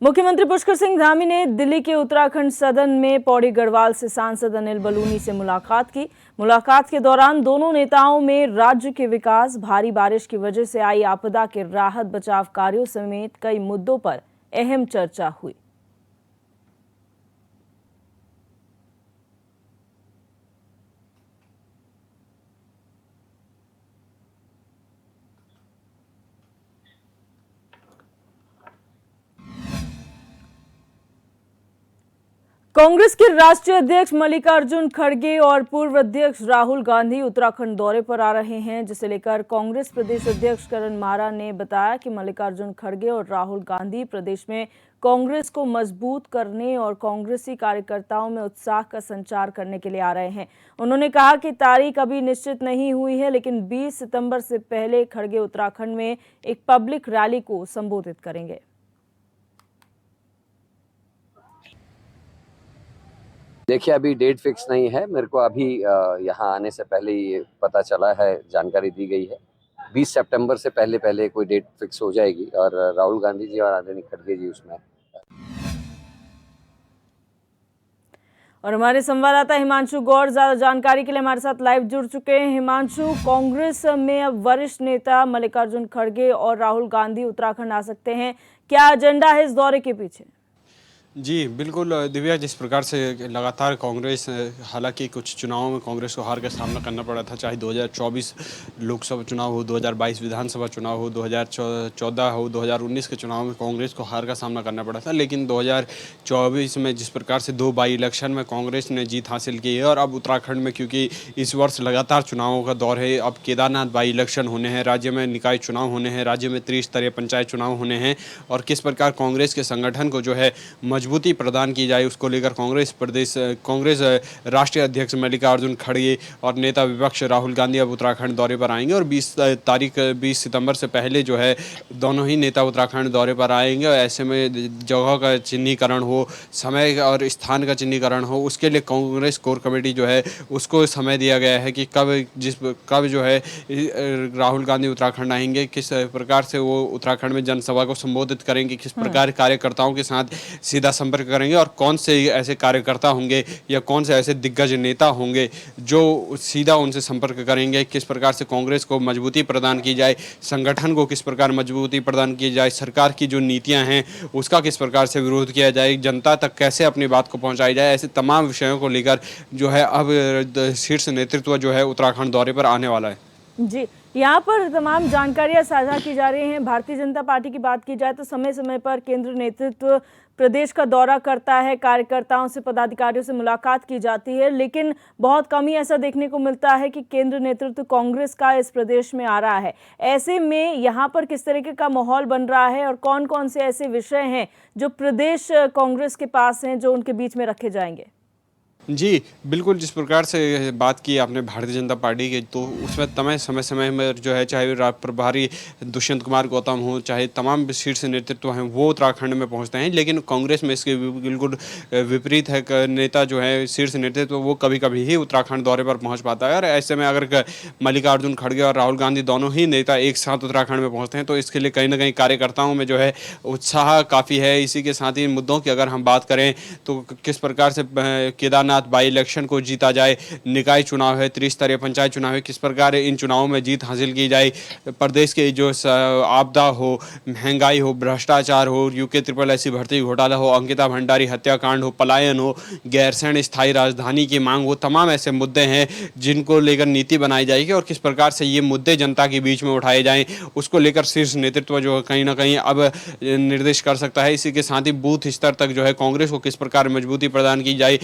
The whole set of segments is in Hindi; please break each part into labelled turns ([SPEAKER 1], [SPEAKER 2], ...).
[SPEAKER 1] मुख्यमंत्री पुष्कर सिंह धामी ने दिल्ली के उत्तराखंड सदन में पौड़ी गढ़वाल से सांसद अनिल बलूनी से मुलाकात की। मुलाकात के दौरान दोनों नेताओं में राज्य के विकास, भारी बारिश की वजह से आई आपदा के राहत बचाव कार्यों समेत कई मुद्दों पर अहम चर्चा हुई। कांग्रेस के राष्ट्रीय अध्यक्ष मल्लिकार्जुन खड़गे और पूर्व अध्यक्ष राहुल गांधी उत्तराखंड दौरे पर आ रहे हैं, जिसे लेकर कांग्रेस प्रदेश अध्यक्ष करण मारा ने बताया कि मल्लिकार्जुन खड़गे और राहुल गांधी प्रदेश में कांग्रेस को मजबूत करने और कांग्रेसी कार्यकर्ताओं में उत्साह का संचार करने के लिए आ रहे हैं। उन्होंने कहा कि तारीख अभी निश्चित नहीं हुई है, लेकिन 20 सितंबर से पहले खड़गे उत्तराखंड में एक पब्लिक रैली को संबोधित करेंगे।
[SPEAKER 2] देखिए, अभी डेट फिक्स नहीं है। मेरे को अभी यहाँ आने से पहले ये पता चला है, जानकारी दी गई है 20 सितंबर से पहले कोई डेट फिक्स हो जाएगी और राहुल गांधी जी और आदरणीय खड़गे जी उसमें।
[SPEAKER 1] और हमारे संवाददाता हिमांशु गौर ज्यादा जानकारी के लिए हमारे साथ लाइव जुड़ चुके हैं। हिमांशु, कांग्रेस में अब वरिष्ठ नेता मल्लिकार्जुन खड़गे और राहुल गांधी उत्तराखंड आ सकते हैं, क्या एजेंडा है इस दौरे के पीछे?
[SPEAKER 3] जी बिल्कुल दिव्या, जिस प्रकार से लगातार कांग्रेस, हालांकि कुछ चुनावों में कांग्रेस को हार का सामना करना पड़ा था, चाहे 2024 लोकसभा चुनाव हो, 2022 विधानसभा चुनाव हो, 2014 हो, 2019 के चुनाव में कांग्रेस को हार का सामना करना पड़ा था। लेकिन 2024 में जिस प्रकार से 2 बाई इलेक्शन में कांग्रेस ने जीत हासिल की है और अब उत्तराखंड में क्योंकि इस वर्ष लगातार चुनावों का दौर है, अब केदारनाथ बाई इलेक्शन होने हैं, राज्य में निकाय चुनाव होने हैं, राज्य में त्रिस्तरीय पंचायत चुनाव होने हैं और किस प्रकार कांग्रेस के संगठन को जो है मजबूती प्रदान की जाए, उसको लेकर कांग्रेस राष्ट्रीय अध्यक्ष मल्लिकार्जुन खड़गे और नेता विपक्ष राहुल गांधी अब उत्तराखंड दौरे पर आएंगे और 20 सितंबर से पहले जो है दोनों ही नेता उत्तराखंड दौरे पर आएंगे। और ऐसे में जगह का चिन्हीकरण हो, समय और स्थान का चिन्हीकरण हो, उसके लिए कांग्रेस कोर कमेटी जो है उसको समय दिया गया है कि कब जो है राहुल गांधी उत्तराखंड आएंगे, किस प्रकार से वो उत्तराखंड में जनसभा को संबोधित करेंगे, किस प्रकार कार्यकर्ताओं के साथ सीधा संपर्क करेंगे और कौन से ऐसे कार्यकर्ता होंगे या कौन से ऐसे दिग्गज नेता होंगे जो सीधा उनसे संपर्क करेंगे, किस प्रकार से कांग्रेस को मजबूती प्रदान की जाए, संगठन को किस प्रकार मजबूती प्रदान की जाए, सरकार की जो नीतियां हैं उसका किस प्रकार से विरोध किया जाए, जनता तक कैसे अपनी बात को पहुंचाई जाए, ऐसे तमाम विषयों को लेकर जो है अब शीर्ष नेतृत्व जो है उत्तराखंड दौरे पर आने वाला है।
[SPEAKER 1] जी, यहाँ पर तमाम जानकारियां साझा की जा रही हैं। भारतीय जनता पार्टी की बात की जाए तो समय समय पर केंद्र नेतृत्व प्रदेश का दौरा करता है, कार्यकर्ताओं से, पदाधिकारियों से मुलाकात की जाती है, लेकिन बहुत कम ही ऐसा देखने को मिलता है कि केंद्र नेतृत्व कांग्रेस का इस प्रदेश में आ रहा है। ऐसे में यहाँ पर किस तरीके का माहौल बन रहा है और कौन कौन से ऐसे विषय हैं जो प्रदेश कांग्रेस के पास हैं जो उनके बीच में रखे जाएंगे?
[SPEAKER 3] जी बिल्कुल, जिस प्रकार से बात की आपने भारतीय जनता पार्टी की, तो उसमें समय में जो है चाहे प्रभारी दुष्यंत कुमार गौतम हो, चाहे तमाम शीर्ष नेतृत्व हैं वो उत्तराखंड में पहुंचते हैं। लेकिन कांग्रेस में इसके बिल्कुल विपरीत है, नेता जो है शीर्ष नेतृत्व वो कभी कभी ही उत्तराखंड दौरे पर पहुँच पाता है और ऐसे में अगर मल्लिकार्जुन खड़गे और राहुल गांधी दोनों ही नेता एक साथ उत्तराखंड में पहुँचते हैं तो इसके लिए कहीं ना कहीं कार्यकर्ताओं में जो है उत्साह काफ़ी है। इसी के साथ ही मुद्दों की अगर हम बात करें तो किस प्रकार से केदारनाथ बाई इलेक्शन को जीता जाए, निकाय चुनाव है, त्रिस्तरीय पंचायत चुनाव है, किस प्रकार इन चुनावों में जीत हासिल की जाए, प्रदेश के जो आपदा हो, महंगाई हो, भ्रष्टाचार हो, यूके SSS भर्ती घोटाला हो, अंकिता भंडारी हत्याकांड हो, पलायन हो, गैरसैंण स्थायी राजधानी की मांग हो, तमाम ऐसे मुद्दे हैं जिनको लेकर नीति बनाई जाएगी और किस प्रकार से ये मुद्दे जनता के बीच में उठाए जाएं, उसको लेकर शीर्ष नेतृत्व जो कहीं ना कहीं अब निर्देश कर सकता है। इसी के साथ ही बूथ स्तर तक जो है कांग्रेस को किस प्रकार मजबूती प्रदान की जाए,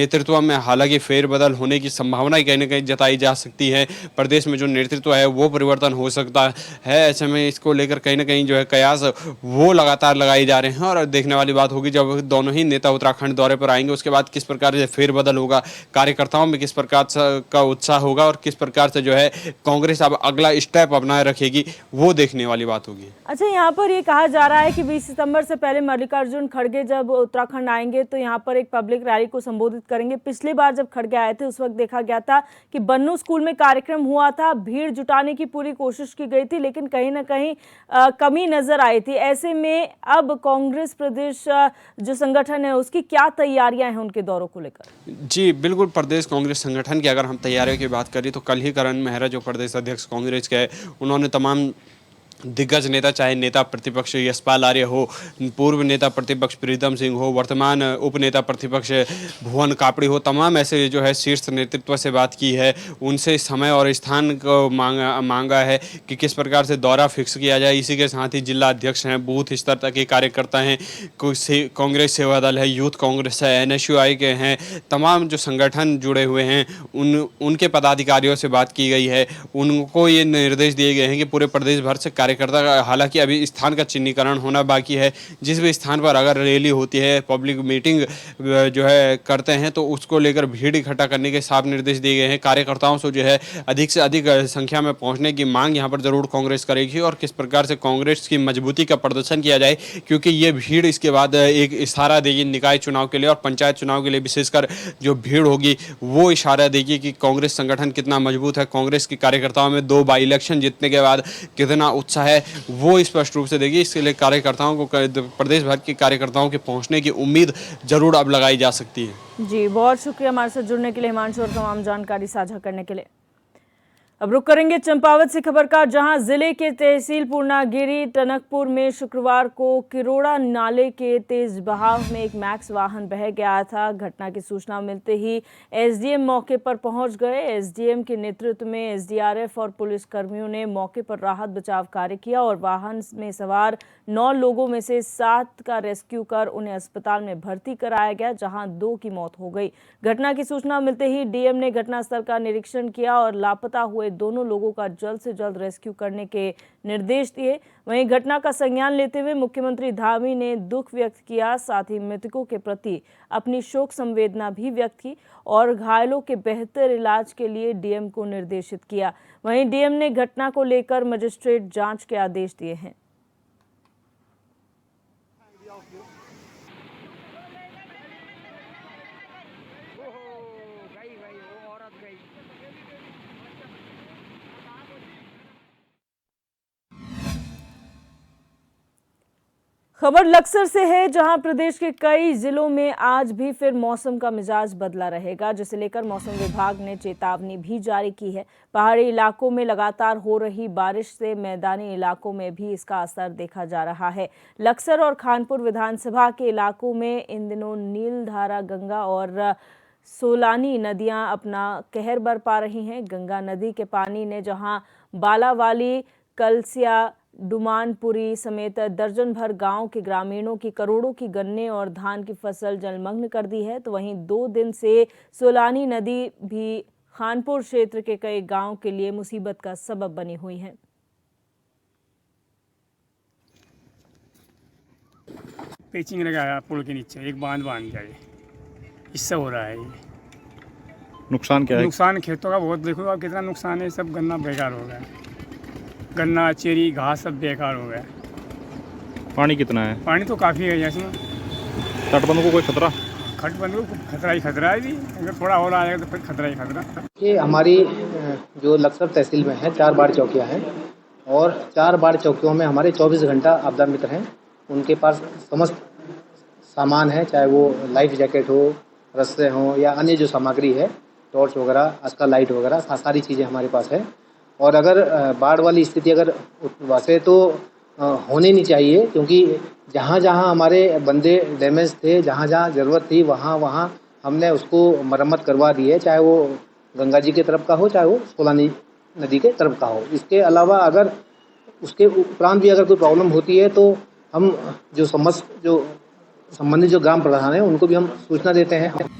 [SPEAKER 3] नेतृत्व में हालांकि फेरबदल होने की संभावना कहीं ना कहीं जताई जा सकती है, प्रदेश में जो नेतृत्व है वो परिवर्तन हो सकता है। ऐसे में इसको लेकर कहीं ना कहीं जो है कयास वो लगातार लगाए जा रहे हैं और देखने वाली बात होगी जब दोनों ही नेता उत्तराखंड दौरे पर आएंगे, उसके बाद किस प्रकार से फेरबदल होगा, कार्यकर्ताओं में किस प्रकार का उत्साह होगा और किस प्रकार से जो है कांग्रेस अब अगला स्टेप अपनाए रखेगी, वो देखने वाली बात होगी।
[SPEAKER 1] अच्छा, यहाँ पर ये कहा जा रहा है कि 20 सितंबर से पहले मल्लिकार्जुन खड़गे जब उत्तराखंड आएंगे तो यहाँ पर एक पब्लिक रैली को संबोधित करेंगे। पिछली बार जब खड़गे आए थे उस वक्त देखा गया था कि बन्नू स्कूल में कार्यक्रम हुआ था, भीड़ जुटाने की पूरी कोशिश की गई थी, लेकिन कहीं ना कहीं कमी नजर आई थी। ऐसे में अब कांग्रेस प्रदेश जो संगठन है उसकी क्या तैयारियां हैं उनके दौरों को लेकर?
[SPEAKER 3] जी, बिल्कुल। प्रदेश कांग्रेस संगठन की अगर हम तैयारियों की बात करें तो कल ही करण मेहरा जो प्रदेश अध्यक्ष कांग्रेस के हैं, उन्होंने तमाम दिग्गज नेता, चाहे नेता प्रतिपक्ष यशपाल आर्य हो, पूर्व नेता प्रतिपक्ष प्रीतम सिंह हो, वर्तमान उप नेता प्रतिपक्ष भुवन कापड़ी हो, तमाम ऐसे जो है शीर्ष नेतृत्व से बात की है। उनसे समय और स्थान को मांगा है कि किस प्रकार से दौरा फिक्स किया जाए। इसी के साथ ही जिला अध्यक्ष हैं, बूथ स्तर तक के कार्यकर्ता हैं, कांग्रेस सेवा दल है, यूथ कांग्रेस है, NSUI के हैं, तमाम जो संगठन जुड़े हुए हैं उनके पदाधिकारियों से बात की गई है। उनको ये निर्देश दिए गए हैं कि पूरे प्रदेश भर से कार्यकर्ता, हालांकि अभी स्थान का चिन्हीकरण होना बाकी है, जिस भी स्थान पर अगर रैली होती है, पब्लिक मीटिंग जो है करते हैं, तो उसको लेकर भीड़ इकट्ठा करने के साफ निर्देश दिए गए हैं। कार्यकर्ताओं से जो है अधिक से अधिक संख्या में पहुंचने की मांग यहाँ पर जरूर कांग्रेस करेगी और किस प्रकार से कांग्रेस की मजबूती का प्रदर्शन किया जाए, क्योंकि ये भीड़ इसके बाद एक इशारा देगी निकाय चुनाव के लिए और पंचायत चुनाव के लिए। विशेषकर जो भीड़ होगी वो इशारा देगी कि कांग्रेस संगठन कितना मजबूत है, कांग्रेस के कार्यकर्ताओं में 2 बाई इलेक्शन जीतने के बाद कितना उत्साह है, वो स्पष्ट रूप से देगी। इसके लिए कार्यकर्ताओं को, प्रदेश भर के कार्यकर्ताओं के पहुंचने की उम्मीद जरूर अब लगाई जा सकती है।
[SPEAKER 1] जी, बहुत शुक्रिया हमारे साथ जुड़ने के लिए हिमांशु और तमाम जानकारी साझा करने के लिए। अब रुक करेंगे चंपावत से खबर का, जहां जिले के तहसील पूर्णागिरी टनकपुर में शुक्रवार को किरोड़ा नाले के तेज बहाव में एक मैक्स वाहन बह गया था। घटना की सूचना मिलते ही एसडीएम मौके पर पहुंच गए। एसडीएम के नेतृत्व में एसडीआरएफ और पुलिस कर्मियों ने मौके पर राहत बचाव कार्य किया और वाहन में सवार 9 लोगों में से 7 का रेस्क्यू कर उन्हें अस्पताल में भर्ती कराया गया, जहां 2 की मौत हो गई। घटना की सूचना मिलते ही डीएम ने घटनास्थल का निरीक्षण किया और लापता हुए दोनों लोगों का जल्द से जल्द रेस्क्यू करने के निर्देश दिए। वहीं घटना का संज्ञान लेते हुए मुख्यमंत्री धामी ने दुख व्यक्त किया, साथ ही मृतकों के प्रति अपनी शोक संवेदना भी व्यक्त की और घायलों के बेहतर इलाज के लिए डीएम को निर्देशित किया। वहीं डीएम ने घटना को लेकर मजिस्ट्रेट जांच के आदेश दिए हैं। खबर लक्सर से है, जहां प्रदेश के कई जिलों में आज भी फिर मौसम का मिजाज बदला रहेगा, जिसे लेकर मौसम विभाग ने चेतावनी भी जारी की है। पहाड़ी इलाकों में लगातार हो रही बारिश से मैदानी इलाकों में भी इसका असर देखा जा रहा है। लक्सर और खानपुर विधानसभा के इलाकों में इन दिनों नीलधारा गंगा और सोलानी नदियां अपना कहर बरपा रही हैं। गंगा नदी के पानी ने जहां बालावाली, कलसिया, डुमानपुरी समेत दर्जन भर गांव के ग्रामीणों की करोड़ों की गन्ने और धान की फसल जलमग्न कर दी है, तो वहीं 2 दिन से सोलानी नदी भी खानपुर क्षेत्र के कई गांव के लिए मुसीबत का सबब बनी हुई है।
[SPEAKER 4] पेचिंग लगाया पुल के नीचे, एक बांध जाए, इससे हो रहा है ये
[SPEAKER 5] नुकसान। क्या है?
[SPEAKER 4] नुकसान खेतों का बहुत, देखो आप कितना नुकसान है। सब गन्ना बेकार हो गया, गन्ना, चेरी, घास सब बेकार हो गया।
[SPEAKER 5] पानी कितना है?
[SPEAKER 4] पानी तो काफ़ी है इसमें।
[SPEAKER 5] तटबंधों को कोई खतरा?
[SPEAKER 4] खटबंधों को खतरा ही खतरा है भी, अगर थोड़ा और आएगा तो फिर खतरा ही खतरा।
[SPEAKER 6] ये हमारी जो लक्सर तहसील में है 4 बाढ़ चौकियाँ हैं और 4 बाढ़ चौकियों में हमारे 24 घंटा आपदा मित्र हैं। उनके पास समस्त सामान है, चाहे वो लाइफ जैकेट हो, रस्से हों या अन्य जो सामग्री है, टॉर्च वगैरह, आजकल लाइट वगैरह, सारी चीज़ें हमारे पास है। और अगर बाढ़ वाली स्थिति अगर वैसे तो होनी नहीं चाहिए, क्योंकि जहाँ जहाँ हमारे बंदे डैमेज थे, जहाँ जहाँ ज़रूरत थी, वहाँ हमने उसको मरम्मत करवा दी है, चाहे वो गंगा जी के तरफ का हो, चाहे वो सोलानी नदी के तरफ का हो। इसके अलावा अगर उसके उपरांत भी अगर कोई प्रॉब्लम होती है तो हम जो संबंधित जो ग्राम प्रधान हैं उनको भी हम सूचना देते हैं।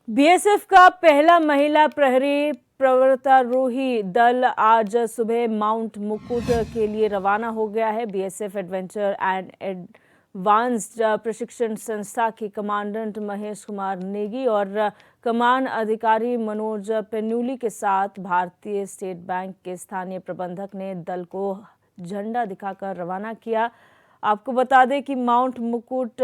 [SPEAKER 1] बीएसएफ का पहला महिला प्रहरी पर्वतारोही दल आज सुबह माउंट मुकुट के लिए रवाना हो गया है। बीएसएफ एडवेंचर एंड एडवांस्ड प्रशिक्षण संस्था के कमांडेंट महेश कुमार नेगी और कमान अधिकारी मनोज पेन्यूली के साथ भारतीय स्टेट बैंक के स्थानीय प्रबंधक ने दल को झंडा दिखाकर रवाना किया। आपको बता दें कि माउंट मुकुट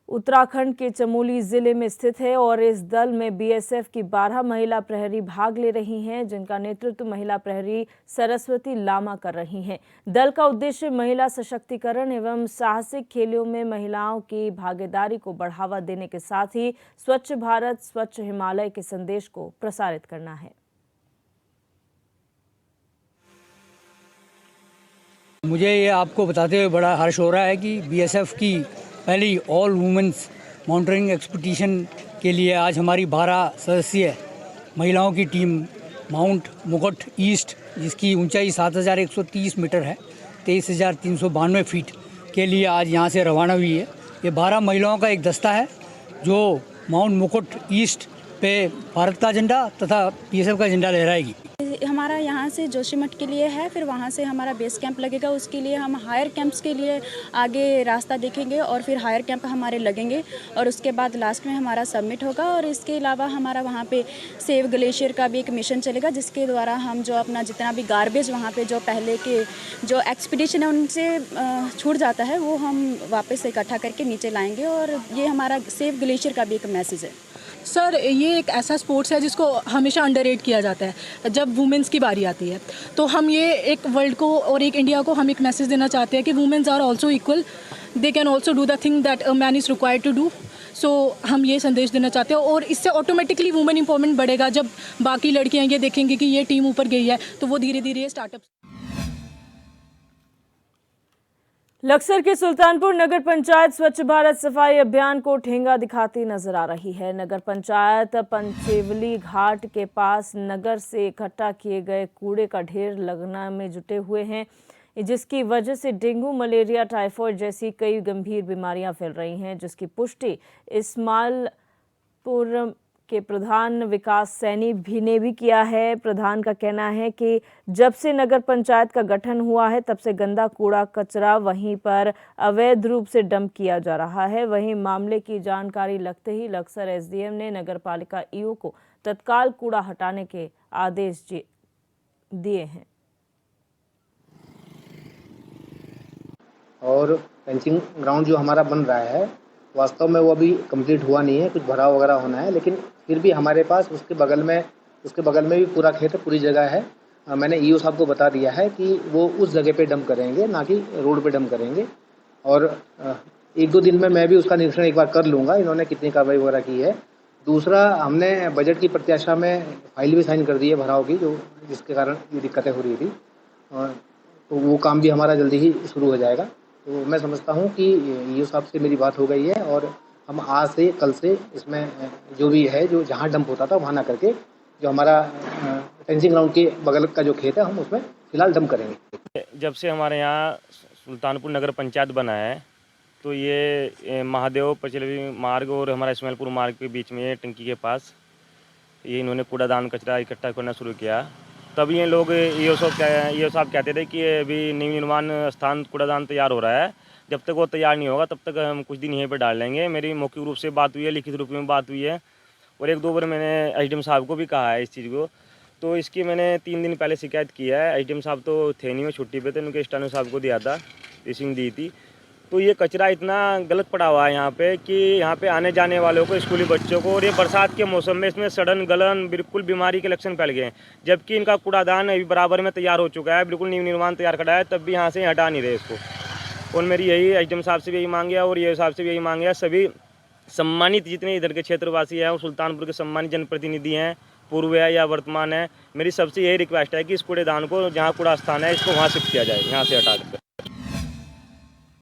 [SPEAKER 1] उत्तराखंड के चमोली जिले में स्थित है और इस दल में बीएसएफ की 12 महिला प्रहरी भाग ले रही हैं, जिनका नेतृत्व महिला प्रहरी सरस्वती लामा कर रही हैं। दल का उद्देश्य महिला सशक्तिकरण एवं साहसिक खेलों में महिलाओं की भागीदारी को बढ़ावा देने के साथ ही स्वच्छ भारत स्वच्छ हिमालय के संदेश को प्रसारित करना है।
[SPEAKER 7] मुझे ये आपको बताते हुए बड़ा हर्ष हो रहा है कि बीएसएफ की पहली ऑल वुमेंस माउंटेनिंग एक्सपीडिशन के लिए आज हमारी 12 सदस्यीय महिलाओं की टीम माउंट मुकुट ईस्ट, जिसकी ऊंचाई 7130 मीटर है, 23,392 फीट के लिए आज यहाँ से रवाना हुई है। ये 12 महिलाओं का एक दस्ता है जो माउंट मुकुट ईस्ट पे भारत का झंडा तथा बीएसएफ का झंडा लहराएगी।
[SPEAKER 8] हमारा यहाँ से जोशीमठ के लिए है, फिर वहाँ से हमारा बेस कैंप लगेगा, उसके लिए हम हायर कैंप्स के लिए आगे रास्ता देखेंगे और फिर हायर कैंप हमारे लगेंगे और उसके बाद लास्ट में हमारा सबमिट होगा। और इसके अलावा हमारा वहाँ पे सेव ग्लेशियर का भी एक मिशन चलेगा, जिसके द्वारा हम जो अपना जितना भी गार्बेज वहाँ पे जो पहले के जो एक्सपीडिशन है उनसे छूट जाता है वो हम वापस इकट्ठा करके नीचे लाएंगे। और ये हमारा सेव ग्लेशियर का भी एक मैसेज है।
[SPEAKER 9] सर, ये एक ऐसा स्पोर्ट्स है जिसको हमेशा अंडररेट किया जाता है जब वुमेंस की बारी आती है। तो हम ये एक वर्ल्ड को और एक इंडिया को हम एक मैसेज देना चाहते हैं कि women's are also equal, they can also do the thing that a man is required to do. So हम ये संदेश देना चाहते हैं और इससे ऑटोमेटिकली वुमेन एम्पावरमेंट बढ़ेगा। जब बाकी लड़कियाँ ये देखेंगी कि ये टीम ऊपर गई है तो वो धीरे धीरे स्टार्टअप।
[SPEAKER 1] लक्सर के सुल्तानपुर नगर पंचायत स्वच्छ भारत सफाई अभियान को ठेंगा दिखाती नजर आ रही है। नगर पंचायत पंचेवली घाट के पास नगर से इकट्ठा किए गए कूड़े का ढेर लगना में जुटे हुए हैं, जिसकी वजह से डेंगू, मलेरिया, टाइफाइड जैसी कई गंभीर बीमारियां फैल रही हैं, जिसकी पुष्टि इस्माइलपुर के प्रधान विकास सैनी ने भी किया है। प्रधान का कहना है कि जब से नगर पंचायत का गठन हुआ है तब से गंदा कूड़ा कचरा वहीं पर अवैध रूप से डंप किया जा रहा है। वहीं मामले की जानकारी लगते ही लक्सर एसडीएम ने नगर पालिका ईओ को तत्काल कूड़ा हटाने के आदेश दिए हैं।
[SPEAKER 6] और फेंसिंग ग्राउंड जो हमारा बन रहा है वास्तव में वो अभी कंप्लीट हुआ नहीं है, कुछ भराव वगैरह होना है, लेकिन फिर भी हमारे पास उसके बगल में भी पूरा खेत है, पूरी जगह है। मैंने ईओ साहब को बता दिया है कि वो उस जगह पे डंप करेंगे, ना कि रोड पे डंप करेंगे। और 1-2 दिन में मैं भी उसका निरीक्षण एक बार कर लूँगा इन्होंने कितनी कार्रवाई वगैरह की है। दूसरा, हमने बजट की प्रत्याशा में फाइल भी साइन कर दी है भराव की, जो जिसके कारण ये दिक्कतें हो रही थी, तो वो काम भी हमारा जल्दी ही शुरू हो जाएगा। तो मैं समझता हूँ कि ईओ साहब से मेरी बात हो गई है और हम आज से कल से इसमें जो भी है, जो जहाँ डंप होता था वहाँ ना करके जो हमारा फेंसिंग ग्राउंड के बगल का जो खेत है हम उसमें फिलहाल डंप करेंगे।
[SPEAKER 10] जब से हमारे यहाँ सुल्तानपुर नगर पंचायत बना है तो ये महादेव पचलवी मार्ग और हमारा इस्माइलपुर मार्ग के बीच में टंकी के पास ये इन्होंने कूड़ादान कचरा इकट्ठा करना शुरू किया। तब ये लोग ईओ साहब कहते थे कि अभी निर्माण स्थान कूड़ादान तैयार हो रहा है, जब तक वो तैयार नहीं होगा तब तक हम कुछ दिन यहीं पर डाल लेंगे। मेरी मौखिक रूप से बात हुई है, लिखित रूप में बात हुई है और 1-2 बार मैंने एसडीएम साहब को भी कहा है इस चीज़ को। तो इसकी मैंने 3 दिन पहले शिकायत की है। एसडीएम साहब तो थे नहीं, वो छुट्टी पे थे, उनके स्टानो साहब को दिया था, रिसीविंग दी थी। तो ये कचरा इतना गलत पड़ा हुआ है यहाँ पे कि यहाँ पे आने जाने वालों को, स्कूली बच्चों को, और ये बरसात के मौसम में इसमें सड़न गलन बिल्कुल बीमारी के लक्षण फैल गए हैं। जबकि इनका कूड़ादान अभी बराबर में तैयार हो चुका है, बिल्कुल निर्माण तैयार खड़ा है, तब भी यहाँ से हटा नहीं रहे इसको। और मेरी यही एसडीएम साहब से भी यही मांग है और ये साहब से भी यही मांग है, सभी सम्मानित जितने इधर के क्षेत्रवासी हैं और सुल्तानपुर के सम्मानित जनप्रतिनिधि हैं, पूर्व है या वर्तमान है, मेरी सबसे यही रिक्वेस्ट है कि इस कूड़ेदान को, जहाँ कूड़ा स्थान है, इसको वहाँ शिफ्ट किया जाए, यहाँ से हटा कर।